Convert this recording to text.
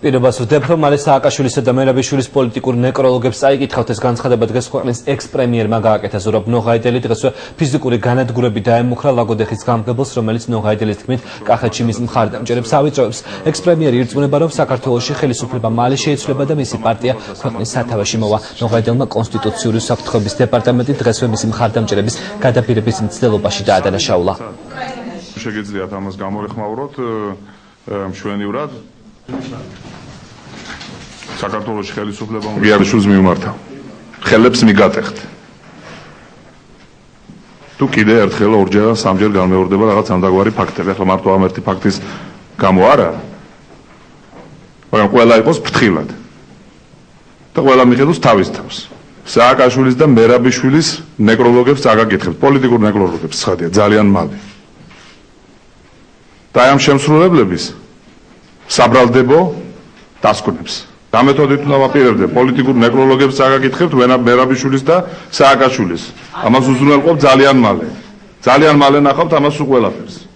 პირობას ვდებ, რომ მალე სააკაშვილისა და მერაბიშვილის პოლიტიკურ ნეკროლოგებს წაიკითხავთ. ეს განცხადება დღეს ქვეყნის ექს-პრემიერმა გააკეთა. ზურაბ ნოღაიდელი დღესვე ფიზიკური განადგურებით დაემუქრა ლაგოდეხის გამგებელს, რომელიც ნოღაიდელის თქმით კახეთში მის მხარდამჭერებს ავიწროებს. ექს-პრემიერი ირწმუნება, რომ საქართველოში ხელისუფლება მალე შეიცვლება და მისი პარტია ქვეყნის სათავეში მოვა. ნოღაიდელმა კონსტიტუციური საფრთხების დეპარტამენტი დღესვე მისი მხარდამჭერების გადაპირების მცდელობაში დაადანაშაულა. შეგიძლიათ ამას გამორეხმაუროთ მშვენივრად. საქართველოს ხელისუფლებამ გიარიშვილს მიმართა. ხელებს მიგატეხთ. თუ კიდე ერთხელ ორჯერ სამჯერ განმეორდება რაღაც ამდაგვარი ფაქტები, ახლა მარტო ამ ერთი ფაქტის გამო არა. მაგრამ ყველა იყოს ფრთხილად. და ყველა მიხედოს თავის თავს. სააკაშვილის და მერაბიშვილის ნეკროლოგებს წაგაკითხებთ, პოლიტიკურ ნეკროლოგებს ცხადია, ძალიან მალე. და ამ შემსრულებლების საბრალდებო დასკვნებს. გამეთოდით უნდა ვაპირებდე პოლიტიკურ ნეკროლოგებს წაგაკითხებთ მერაბიშვილის და სააკაშვილის. ამას უზრუნველყოფ ძალიან მალე. ძალიან მალე ნახავთ ამას უყველაფერს.